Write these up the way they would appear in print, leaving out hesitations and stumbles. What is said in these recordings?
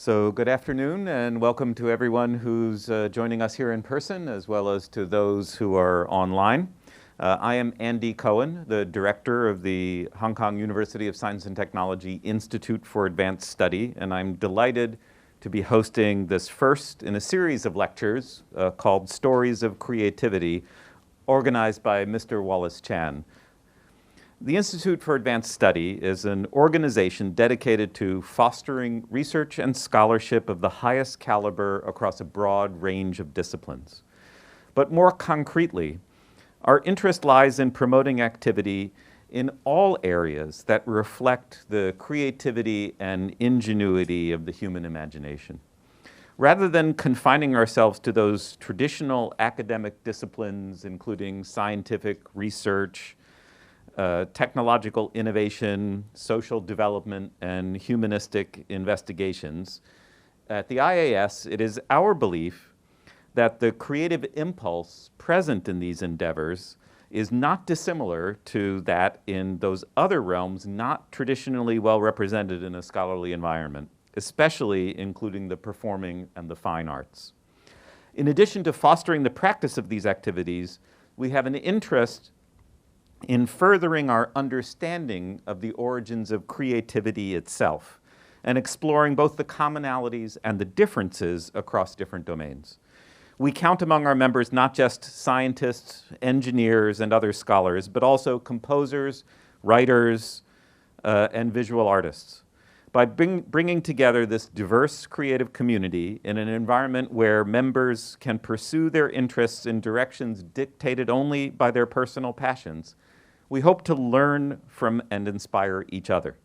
So good afternoon and welcome to everyone who's joining us here in person as well as to those who are online. I am Andy Cohen, the director of the Hong Kong University of Science and Technology Institute for Advanced Study, and I'm delighted to be hosting this first in a series of lectures called Stories of Creativity, organized by Mr. Wallace Chan. The Institute for Advanced Study is an organization dedicated to fostering research and scholarship of the highest caliber across a broad range of disciplines. But more concretely, our interest lies in promoting activity in all areas that reflect the creativity and ingenuity of the human imagination. Rather than confining ourselves to those traditional academic disciplines, including scientific research, technological innovation, social development, and humanistic investigations, at the IAS, it is our belief that the creative impulse present in these endeavors is not dissimilar to that in those other realms not traditionally well represented in a scholarly environment, especially including the performing and the fine arts. In addition to fostering the practice of these activities, we have an interest in furthering our understanding of the origins of creativity itself and exploring both the commonalities and the differences across different domains. We count among our members not just scientists, engineers, and other scholars, but also composers, writers, and visual artists. By bringing together this diverse creative community in an environment where members can pursue their interests in directions dictated only by their personal passions, we hope to learn from and inspire each other.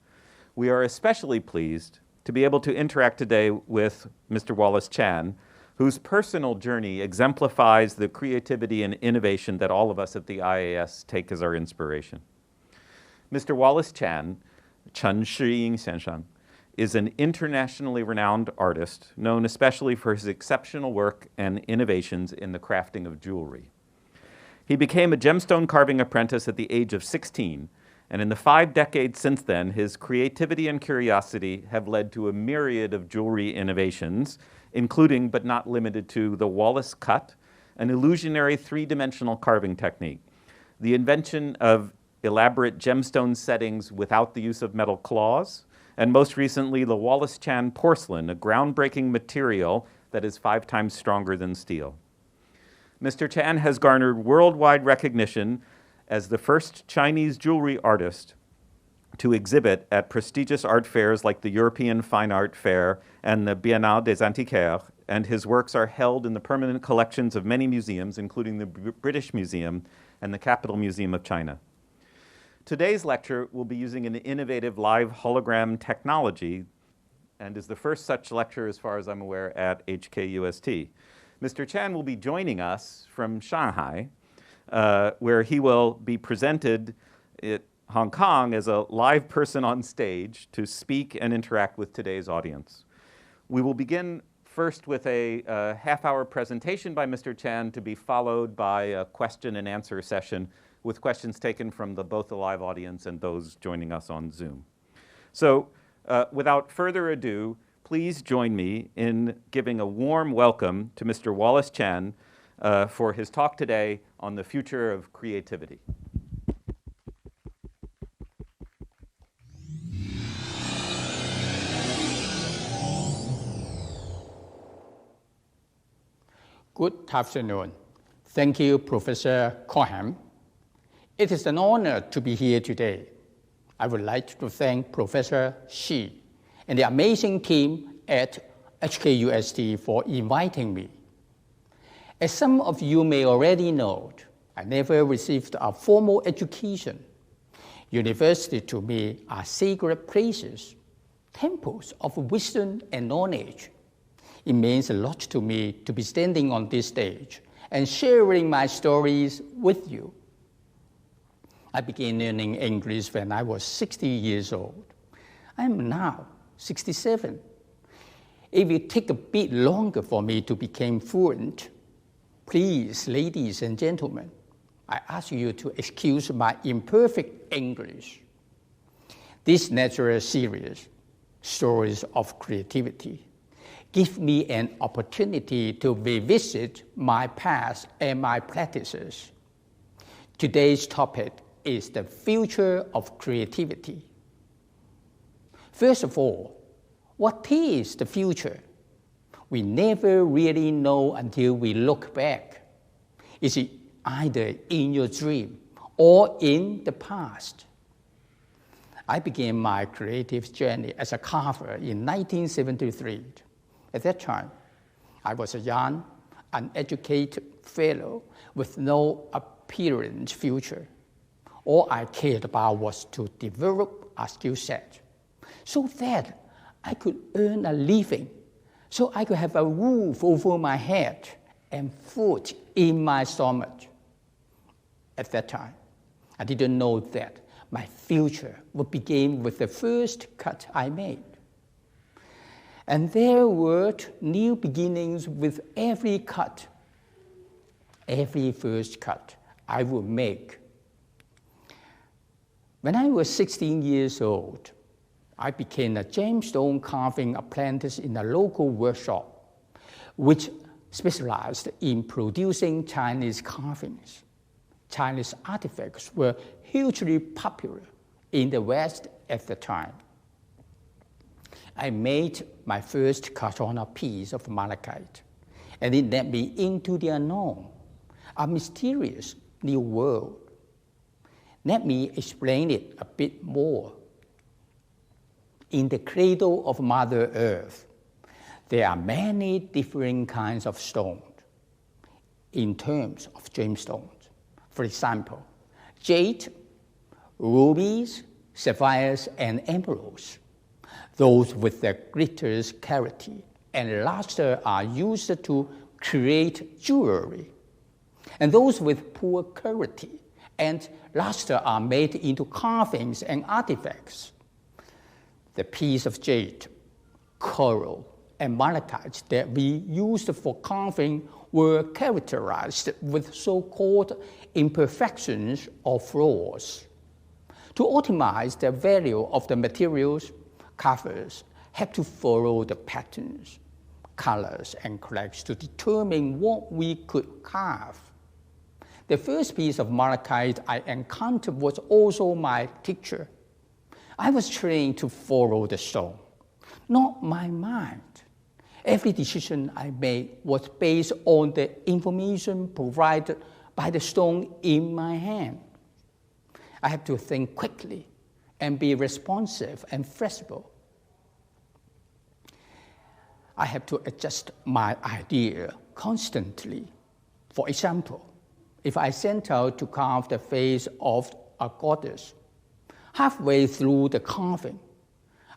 We are especially pleased to be able to interact today with Mr. Wallace Chan, whose personal journey exemplifies the creativity and innovation that all of us at the IAS take as our inspiration. Mr. Wallace Chan, Chen Shiying Xianshang, is an internationally renowned artist known especially for his exceptional work and innovations in the crafting of jewelry. He became a gemstone carving apprentice at the age of 16, and in the 5 decades since then, his creativity and curiosity have led to a myriad of jewelry innovations, including but not limited to the Wallace cut, an illusionary 3-dimensional carving technique, the invention of elaborate gemstone settings without the use of metal claws, and most recently the Wallace Chan porcelain, a groundbreaking material that is 5 times stronger than steel. Mr. Chan has garnered worldwide recognition as the first Chinese jewelry artist to exhibit at prestigious art fairs like the European Fine Art Fair and the Biennale des Antiquaires, and his works are held in the permanent collections of many museums, including the British Museum and the Capital Museum of China. Today's lecture will be using an innovative live hologram technology and is the first such lecture, as far as I'm aware, at HKUST. Mr. Chan will be joining us from Shanghai, where he will be presented at Hong Kong as a live person on stage to speak and interact with today's audience. We will begin first with a half-hour presentation by Mr. Chan to be followed by a question and answer session with questions taken from both the live audience and those joining us on Zoom. So without further ado, please join me in giving a warm welcome to Mr. Wallace Chan for his talk today on the future of creativity. Good afternoon. Thank you, Professor Cohen. It is an honor to be here today. I would like to thank Professor Xi and the amazing team at HKUST for inviting me. As some of you may already know, I never received a formal education. Universities to me are sacred places, temples of wisdom and knowledge. It means a lot to me to be standing on this stage and sharing my stories with you. I began learning English when I was 60 years old. I am now 67. It will take a bit longer for me to become fluent. Please, ladies and gentlemen, I ask you to excuse my imperfect English. This natural series, Stories of Creativity, give me an opportunity to revisit my past and my practices. Today's topic is the future of creativity. First of all, what is the future? We never really know until we look back. Is it either in your dream or in the past? I began my creative journey as a carver in 1973. At that time, I was a young, uneducated fellow with no apparent future. All I cared about was to develop a skill set so that I could earn a living, so I could have a roof over my head and food in my stomach. At that time, I didn't know that my future would begin with the first cut I made. And there were new beginnings with every cut, every first cut I would make. When I was 16 years old, I became a gemstone carving apprentice in a local workshop, which specialized in producing Chinese carvings. Chinese artifacts were hugely popular in the West at the time. I made my first cut on a piece of malachite, and it led me into the unknown, a mysterious new world. Let me explain it a bit more. In the cradle of Mother Earth, there are many different kinds of stones in terms of gemstones. For example, jade, rubies, sapphires, and emeralds. Those with the glitters, clarity, and luster are used to create jewelry. And those with poor clarity and luster are made into carvings and artifacts. The piece of jade, coral, and malachite that we used for carving were characterized with so-called imperfections or flaws. To optimize the value of the materials, carvers had to follow the patterns, colors, and cracks to determine what we could carve. The first piece of malachite I encountered was also my teacher. I was trained to follow the stone, not my mind. Every decision I made was based on the information provided by the stone in my hand. I had to think quickly and be responsive and flexible. I have to adjust my idea constantly. For example, if I set out to carve the face of a goddess, halfway through the carving,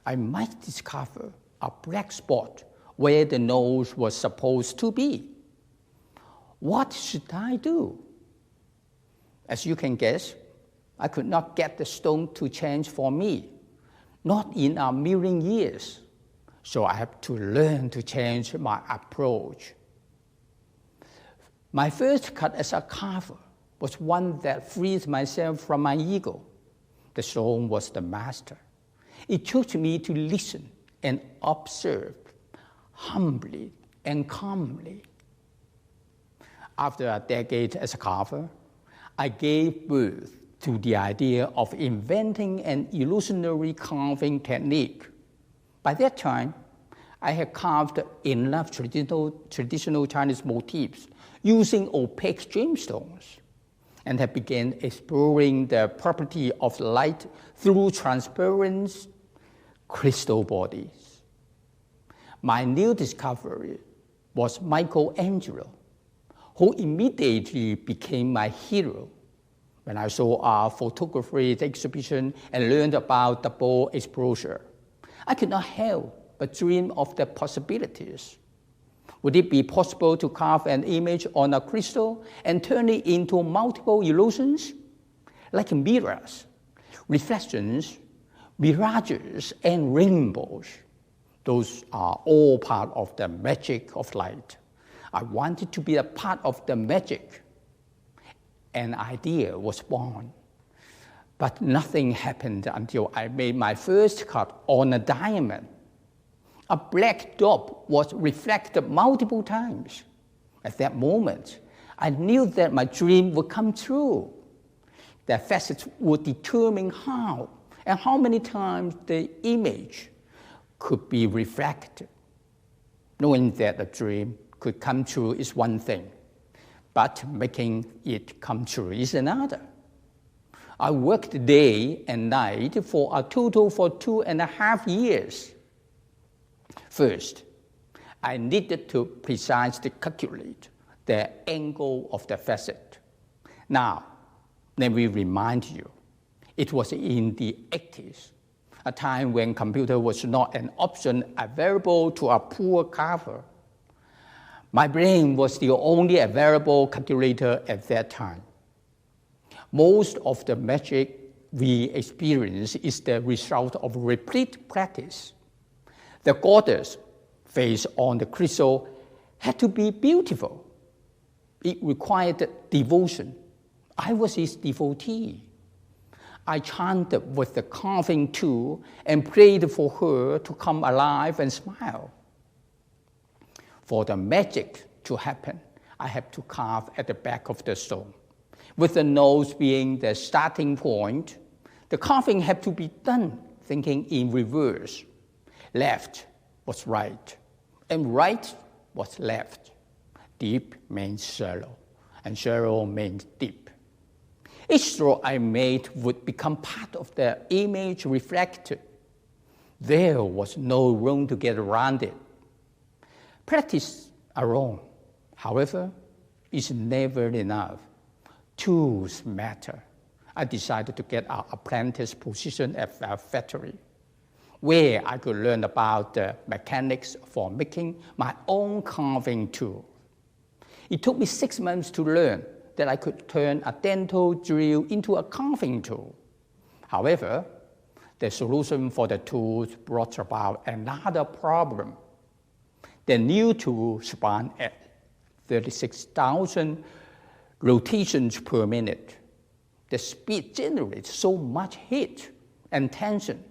I might discover a black spot where the nose was supposed to be. What should I do? As you can guess, I could not get the stone to change for me, not in a million years. So I have to learn to change my approach. My first cut as a carver was one that freed myself from my ego. The stone was the master. It took me to listen and observe humbly and calmly. After a decade as a carver, I gave birth to the idea of inventing an illusionary carving technique. By that time, I had carved enough traditional Chinese motifs using opaque gemstones and had begun exploring the property of light through transparent crystal bodies. My new discovery was Michelangelo, who immediately became my hero. When I saw a photography exhibition and learned about double exposure, I could not help but dream of the possibilities. Would it be possible to carve an image on a crystal and turn it into multiple illusions? Like mirrors, reflections, mirages, and rainbows. Those are all part of the magic of light. I wanted to be a part of the magic. An idea was born. But nothing happened until I made my first cut on a diamond. A black dot was reflected multiple times. At that moment, I knew that my dream would come true. The facets would determine how and how many times the image could be reflected. Knowing that a dream could come true is one thing, but making it come true is another. I worked day and night for a total for 2.5 years. First, I needed to precisely calculate the angle of the facet. Now, let me remind you, it was in the 80s, a time when computer was not an option available to a poor carver. My brain was the only available calculator at that time. Most of the magic we experience is the result of repeat practice. The goddess face on the crystal had to be beautiful. It required devotion. I was his devotee. I chanted with the carving tool and prayed for her to come alive and smile. For the magic to happen, I had to carve at the back of the stone. With the nose being the starting point, the carving had to be done thinking in reverse. Left was right, and right was left. Deep means shallow, and shallow means deep. Each stroke I made would become part of the image reflected. There was no room to get around it. Practice alone, however, is never enough. Tools matter. I decided to get an apprentice position at a factory where I could learn about the mechanics for making my own carving tool. It took me 6 months to learn that I could turn a dental drill into a carving tool. However, the solution for the tools brought about another problem. The new tool spun at 36,000 rotations per minute. The speed generates so much heat and tension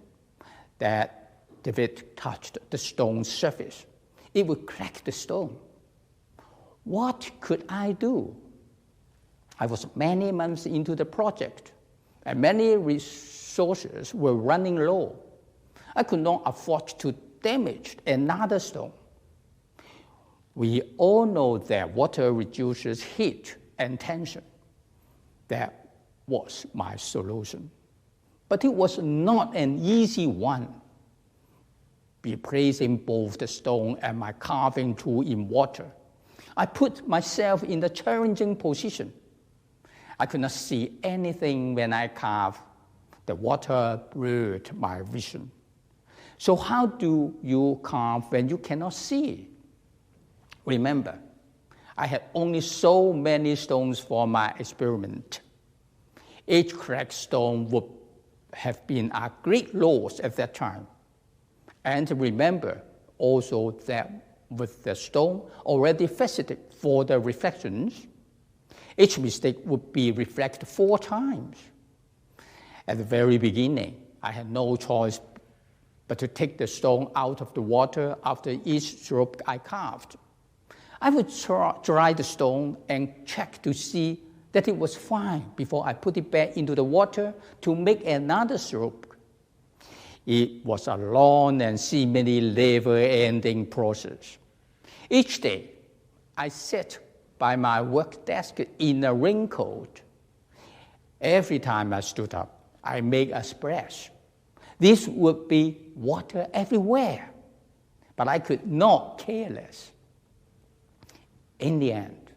that if it touched the stone's surface, it would crack the stone. What could I do? I was many months into the project, and many resources were running low. I could not afford to damage another stone. We all know that water reduces heat and tension. That was my solution. But it was not an easy one. Replacing both the stone and my carving tool in water, I put myself in a challenging position. I could not see anything when I carved. The water blurred my vision. So how do you carve when you cannot see? Remember, I had only so many stones for my experiment. Each cracked stone would have been a great loss at that time. And remember also that with the stone already faceted for the reflections, each mistake would be reflected 4 times. At the very beginning, I had no choice but to take the stone out of the water after each stroke I carved. I would dry the stone and check to see that it was fine before I put it back into the water to make another stroke. It was a long and seemingly never-ending process. Each day, I sat by my work desk in a raincoat. Every time I stood up, I made a splash. This would be water everywhere, but I could not care less. In the end,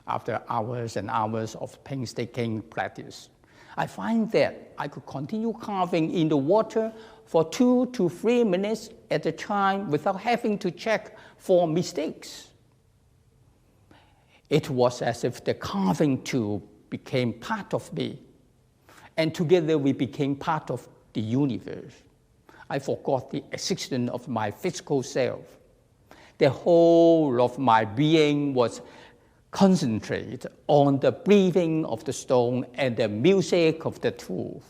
after hours and hours of painstaking practice, I find that I could continue carving in the water for 2 to 3 minutes at a time without having to check for mistakes. It was as if the carving tool became part of me, and together we became part of the universe. I forgot the existence of my physical self. The whole of my being was concentrated on the breathing of the stone and the music of the tool.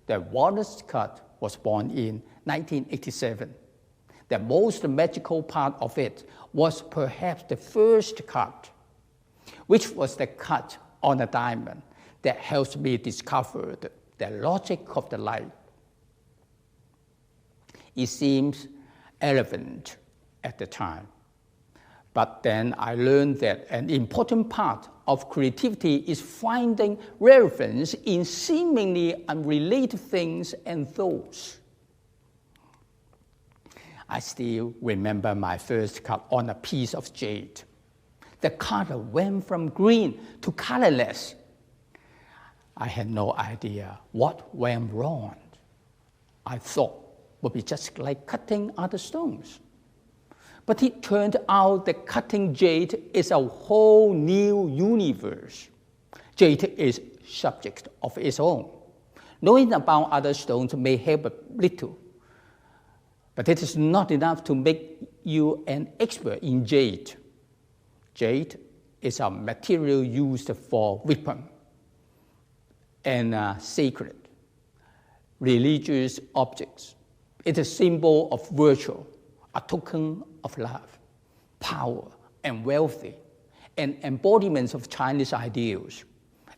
The Wallace cut was born in 1987. The most magical part of it was perhaps the first cut, which was the cut on a diamond that helped me discover the logic of the light. It seems irrelevant at the time, but then I learned that an important part of creativity is finding relevance in seemingly unrelated things and thoughts. I still remember my first cut on a piece of jade. The color went from green to colorless. I had no idea what went wrong. I thought it would be just like cutting other stones. But it turned out that cutting jade is a whole new universe. Jade is subject of its own. Knowing about other stones may help a little, but it is not enough to make you an expert in jade. Jade is a material used for weapon and sacred, religious objects. It is a symbol of virtue, a token of love, power, and wealth, an embodiment of Chinese ideals,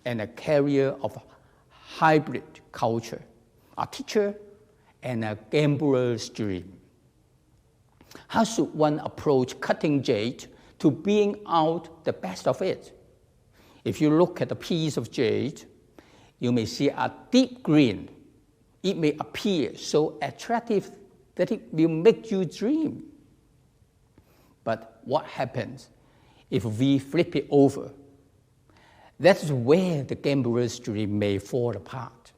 and a carrier of hybrid culture, a teacher and a gambler's dream. How should one approach cutting jade to bring out the best of it? If you look at a piece of jade, you may see a deep green. It may appear so attractive that it will make you dream. But what happens if we flip it over? That's where the gambler's dream may fall apart.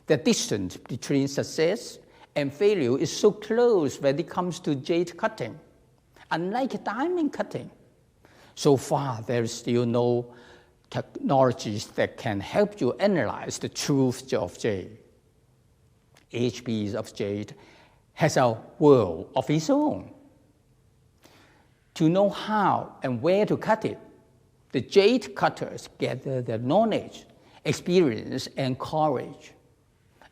The distance between success and failure is so close when it comes to jade cutting, unlike diamond cutting. So far, there is still no technologies that can help you analyze the truth of jade. Each piece of jade has a world of its own. To know how and where to cut it, the jade cutters gather their knowledge, experience, and courage,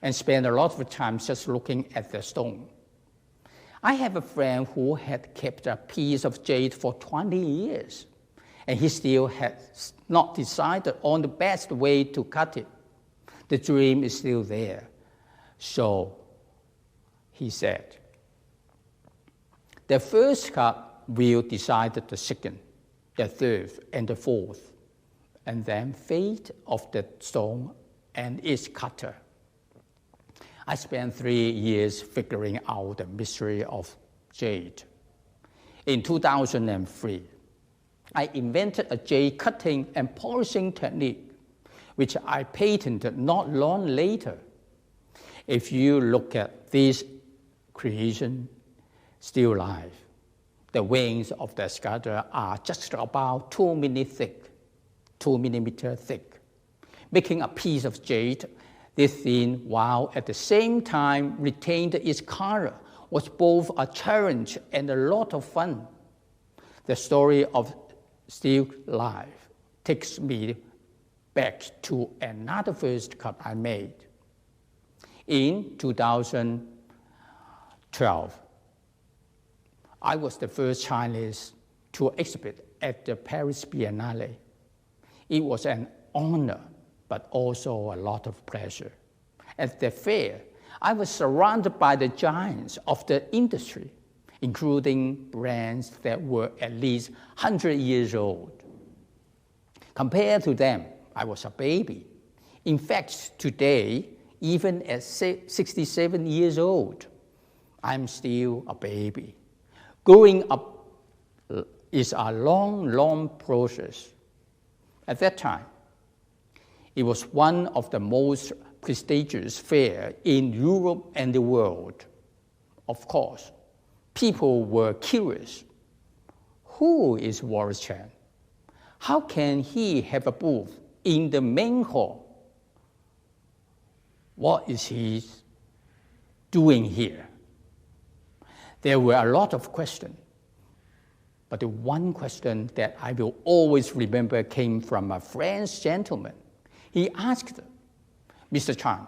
and spend a lot of time just looking at the stone. I have a friend who had kept a piece of jade for 20 years, and he still has not decided on the best way to cut it. The dream is still there. So, he said, the first cut will decide the second, the third, and the fourth, and then fate of the stone and its cutter. I spent 3 years figuring out the mystery of jade. In 2003, I invented a jade cutting and polishing technique, which I patented not long later. If you look at this creation, still life, the wings of the sculptor are just about 2 millimeters thick, making a piece of jade this thin while at the same time retained its color was both a challenge and a lot of fun. The story of still life takes me back to another first cut I made. In 2012, I was the first Chinese to exhibit at the Paris Biennale. It was an honor, but also a lot of pleasure. At the fair, I was surrounded by the giants of the industry, including brands that were at least 100 years old. Compared to them, I was a baby. In fact, today, even at 67 years old, I'm still a baby. Growing up is a long, long process. At that time, it was one of the most prestigious fairs in Europe and the world. Of course, people were curious. Who is Wallace Chan? How can he have a booth in the main hall? What is he doing here? There were a lot of questions, but the one question that I will always remember came from a French gentleman. He asked, Mr. Chan,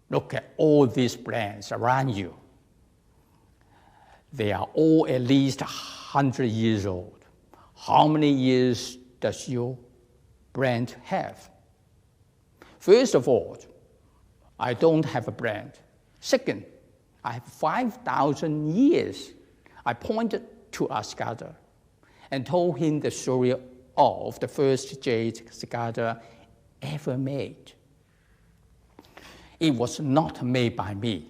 look at all these brands around you. They are all at least 100 years old. How many years does your brand have? First of all, I don't have a brand. Second, I have 5,000 years. I pointed to a cigar and told him the story of the first jade cigar ever made. It was not made by me,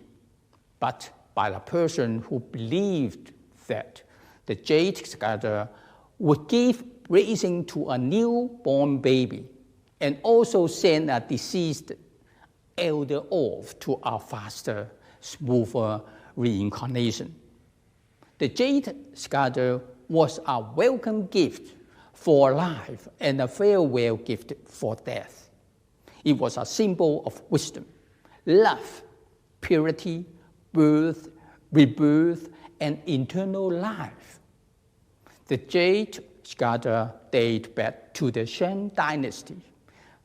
but by a person who believed that the jade cigar would give raising to a newborn baby and also send a deceased elder off to a faster, smoother reincarnation. The jade cigar was a welcome gift for life and a farewell gift for death. It was a symbol of wisdom, love, purity, birth, rebirth, and eternal life. The jade cigar dates back to the Shang Dynasty,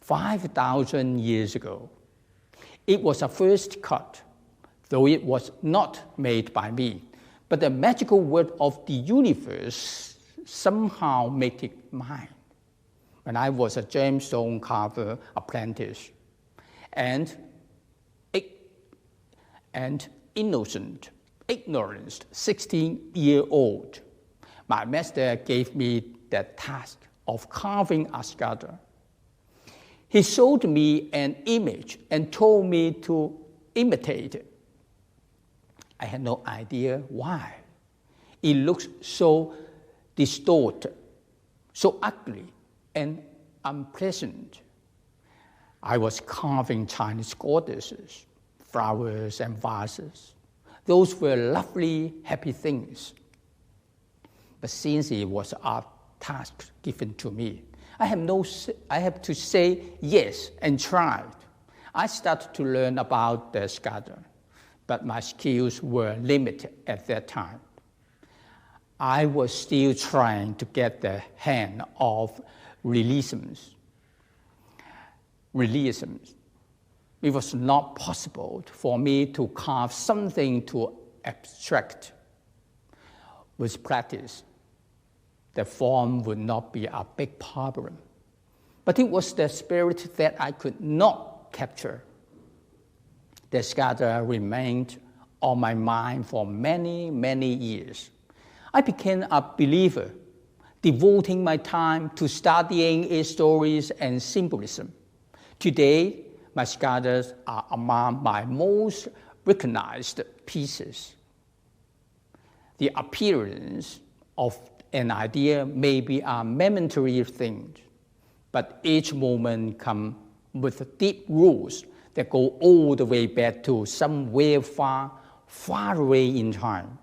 5,000 years ago. It was a first cut, though it was not made by me, but the magical word of the universe somehow made it mine when I was a gemstone carver apprentice. And innocent, ignorant 16-year-old, my master gave me the task of carving a cigar. He showed me an image and told me to imitate it. I had no idea why. It looks so distorted, so ugly and unpleasant. I was carving Chinese goddesses, flowers and vases. Those were lovely, happy things. But since it was a task given to me, I have to say yes and try. I started to learn about the cigar, but my skills were limited at that time. I was still trying to get the hang of realisms. It was not possible for me to carve something too abstract. With practice, the form would not be a big problem. But it was the spirit that I could not capture. The cigar remained on my mind for many, many years. I became a believer, devoting my time to studying its stories and symbolism. Today, my cigars are among my most recognized pieces. The appearance of an idea may be a momentary thing, but each moment comes with deep roots that go all the way back to somewhere far, far away in time.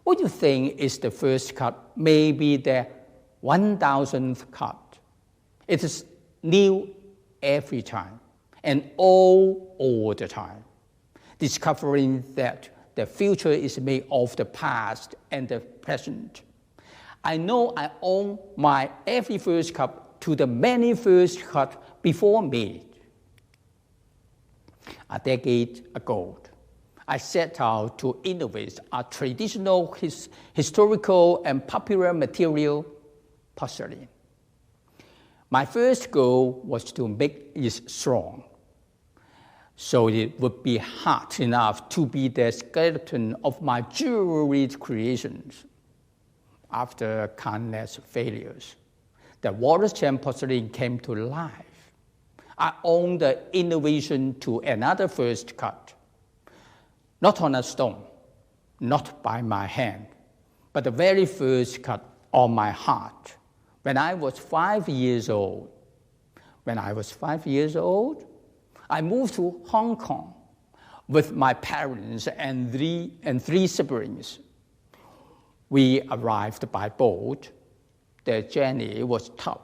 What do you think is the first cut, maybe the 1,000th cut? It is new every time, and all the time, discovering that the future is made of the past and the present. I know I owe my every first cut to the many first cuts before me. A decade ago, I set out to innovate a traditional historical and popular material, porcelain. My first goal was to make it strong, so it would be hard enough to be the skeleton of my jewelry creations. After countless failures, the Wallace porcelain came to life. I owe the innovation to another first cut, not on a stone, not by my hand, but the very first cut on my heart. When I was 5 years old, I moved to Hong Kong with my parents and three siblings. We arrived by boat. The journey was tough,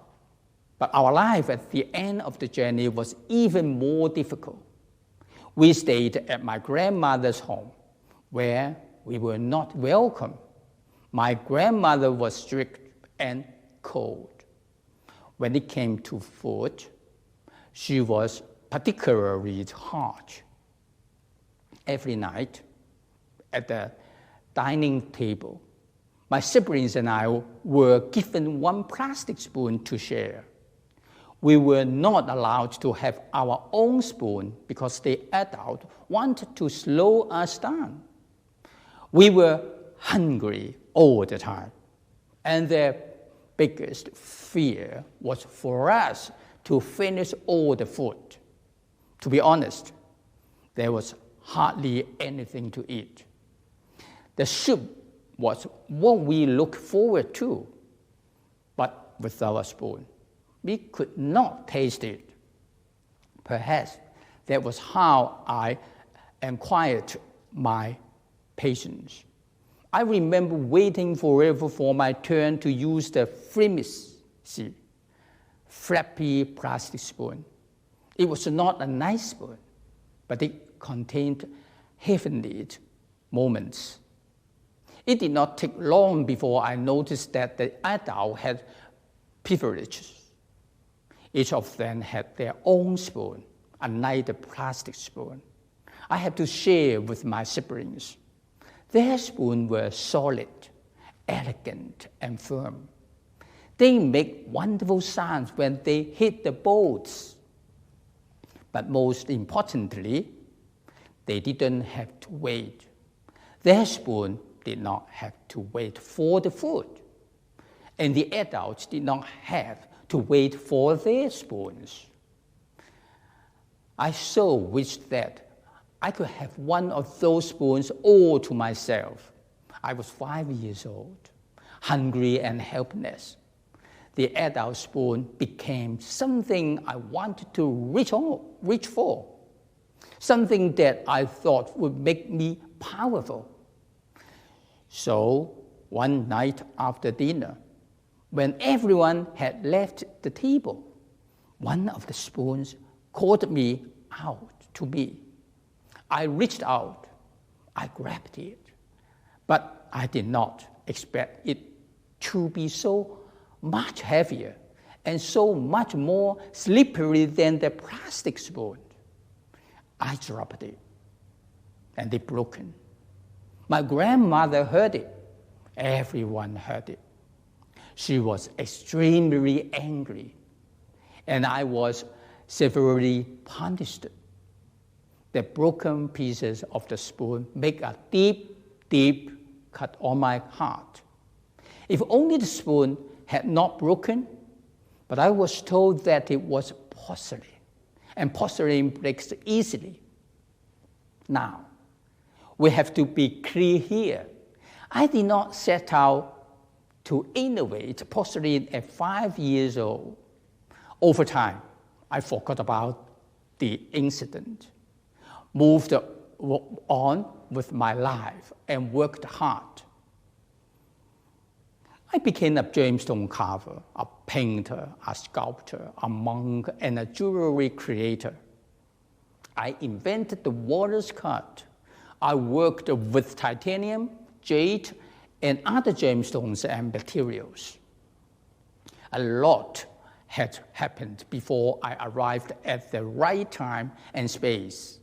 but our life at the end of the journey was even more difficult. We stayed at my grandmother's home, where we were not welcome. My grandmother was strict and cold. When it came to food, she was particularly harsh. Every night at the dining table. My siblings and I were given one plastic spoon to share. We were not allowed to have our own spoon because the adult wanted to slow us down. We were hungry all the time, and their biggest fear was for us to finish all the food. To be honest, there was hardly anything to eat. The soup was what we looked forward to, but without a spoon, we could not taste it. Perhaps that was how I acquired my patience. I remember waiting forever for my turn to use the flimsy, flappy plastic spoon. It was not a nice spoon, but it contained heavenly moments. It did not take long before I noticed that the adult had privileges. Each of them had their own spoon, unlike the plastic spoon I had to share with my siblings. Their spoons were solid, elegant, and firm. They make wonderful sounds when they hit the bowls. But most importantly, they didn't have to wait. Their spoon did not have to wait for the food, and the adults did not have to wait for their spoons. I so wished that I could have one of those spoons all to myself. I was 5 years old, hungry and helpless. The adult spoon became something I wanted to reach for, something that I thought would make me powerful. So one night after dinner, when everyone had left the table, one of the spoons called me out to me. I reached out, I grabbed it, but I did not expect it to be so much heavier and so much more slippery than the plastic spoon. I dropped it, and it broke. My grandmother heard it. Everyone heard it. She was extremely angry, and I was severely punished. The broken pieces of the spoon make a deep, deep cut on my heart. If only the spoon had not broken, but I was told that it was porcelain, and porcelain breaks easily. Now, we have to be clear here. I did not set out to innovate porcelain at 5 years old. Over time, I forgot about the incident, moved on with my life, and worked hard. I became a gemstone carver, a painter, a sculptor, a monk, and a jewelry creator. I invented the Wallace cut. I worked with titanium, jade, and other gemstones and materials. A lot had happened before I arrived at the right time and space.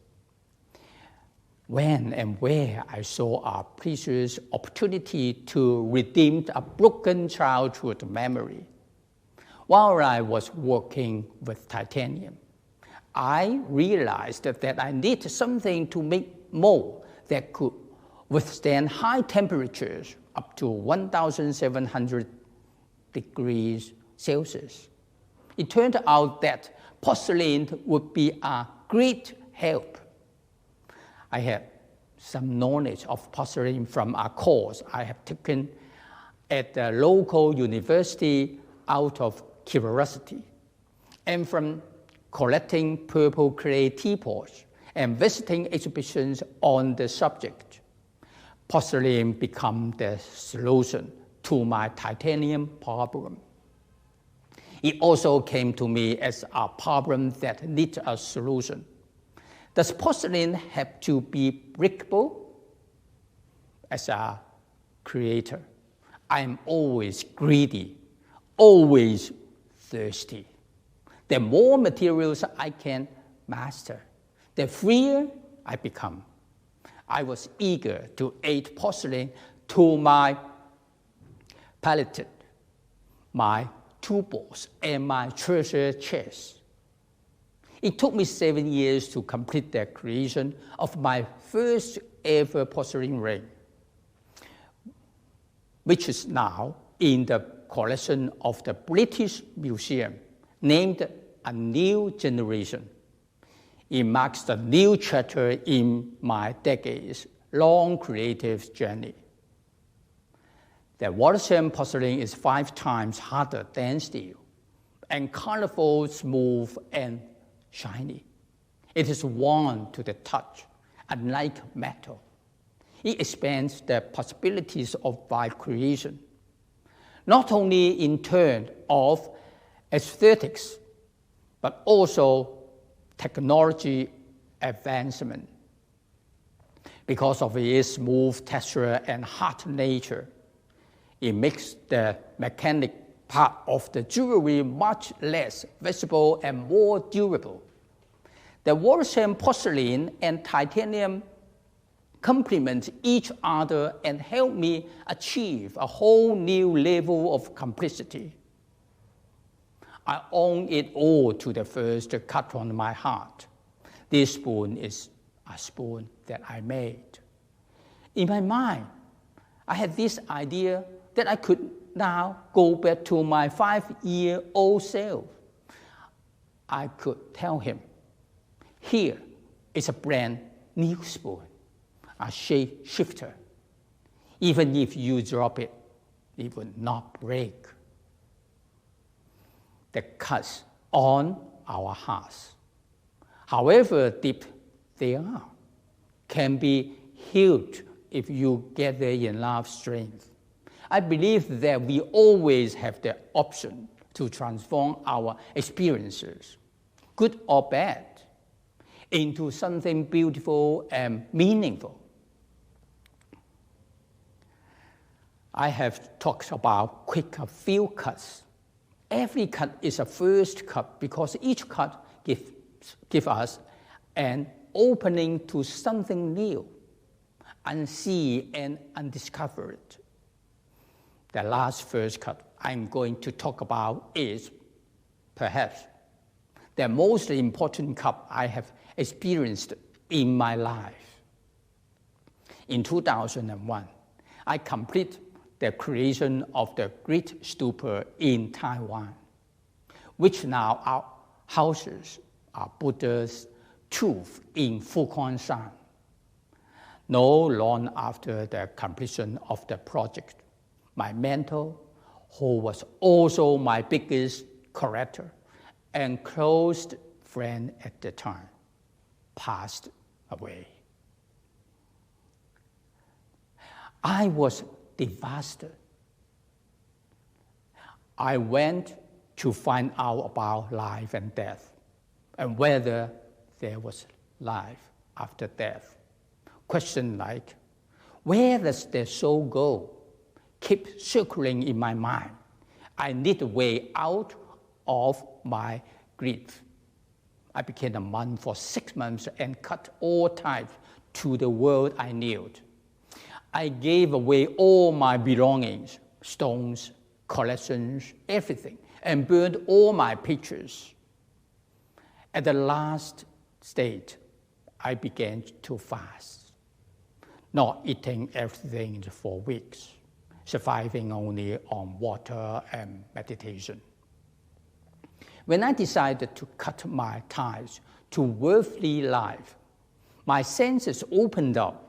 When and where I saw a precious opportunity to redeem a broken childhood memory. While I was working with titanium, I realized that I needed something to make mold that could withstand high temperatures up to 1,700 degrees Celsius. It turned out that porcelain would be a great help. I had some knowledge of porcelain from a course I have taken at the local university out of curiosity, and from collecting purple clay teapots and visiting exhibitions on the subject. Porcelain became the solution to my titanium problem. It also came to me as a problem that needed a solution. Does porcelain have to be breakable? As a creator, I am always greedy, always thirsty. The more materials I can master, the freer I become. I was eager to add porcelain to my palette, my toolbox, and my treasure chest. It took me 7 years to complete the creation of my first ever porcelain ring, which is now in the collection of the British Museum, named A New Generation. It marks the new chapter in my decades-long creative journey. The Wallace porcelain is 5 times harder than steel, and colorful, smooth, and shiny. It is warm to the touch, unlike metal. It expands the possibilities of vibe creation, not only in terms of aesthetics, but also technology advancement. Because of its smooth texture and hard nature, it makes the mechanic part of the jewelry much less visible and more durable. The Wallace porcelain and titanium complement each other and help me achieve a whole new level of complexity. I owe it all to the first cut on my heart. This spoon is a spoon that I made. In my mind, I had this idea that I could now go back to my 5-year-old self. I could tell him, here is a brand new spoon, a shape shifter. Even if you drop it, it will not break. The cuts on our hearts, however deep they are, can be healed if you gather enough strength. I believe that we always have the option to transform our experiences, good or bad, into something beautiful and meaningful. I have talked about quick few cuts. Every cut is a first cut because each cut gives us an opening to something new, unseen and undiscovered. The last first cut I'm going to talk about is perhaps the most important cut I have experienced in my life. In 2001, I completed the creation of the Great Stupa in Taiwan, which now houses Buddha's tooth in Fukuoka. No long after the completion of the project, my mentor, who was also my biggest corrector and close friend at the time, passed away. I was devastated. I went to find out about life and death, and whether there was life after death. Questions like, where does the soul go? Keep circling in my mind. I need a way out of my grief. I became a monk for 6 months and cut all ties to the world I knew. I gave away all my belongings, stones, collections, everything, and burned all my pictures. At the last stage, I began to fast, not eating everything for weeks, surviving only on water and meditation. When I decided to cut my ties to worldly life, my senses opened up.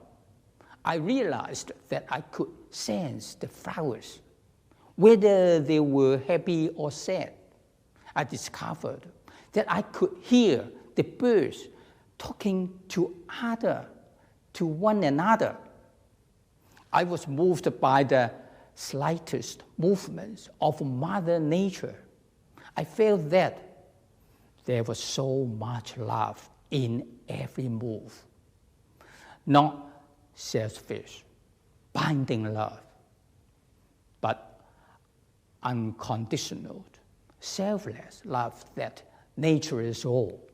I realized that I could sense the flowers, whether they were happy or sad. I discovered that I could hear the birds talking to one another. I was moved by the slightest movements of Mother Nature. I felt that there was so much love in every move. Not selfish, binding love, but unconditional, selfless love that nature is all.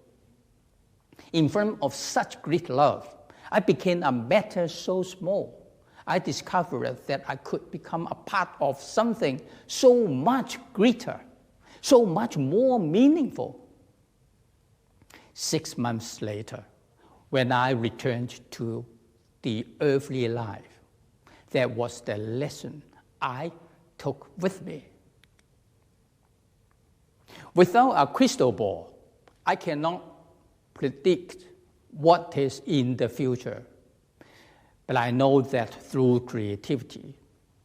In front of such great love, I became a matter so small. I discovered that I could become a part of something so much greater, so much more meaningful. 6 months later, when I returned to the earthly life, that was the lesson I took with me. Without a crystal ball, I cannot predict what is in the future. But I know that through creativity,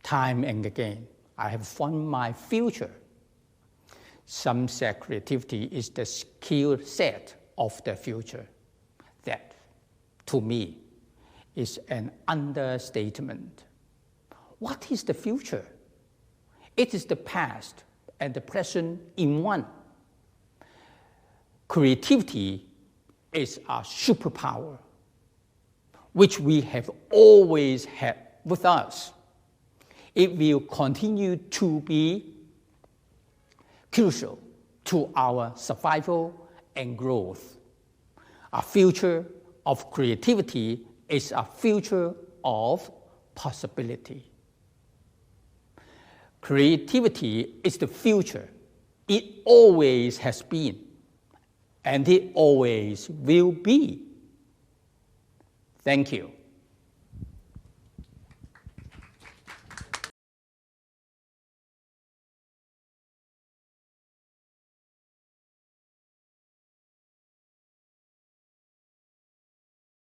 time and again, I have found my future. Some say creativity is the skill set of the future. That, to me, is an understatement. What is the future? It is the past and the present in one. Creativity is a superpower which we have always had with us. It will continue to be crucial to our survival and growth. A future of creativity is a future of possibility. Creativity is the future. It always has been, and it always will be. Thank you.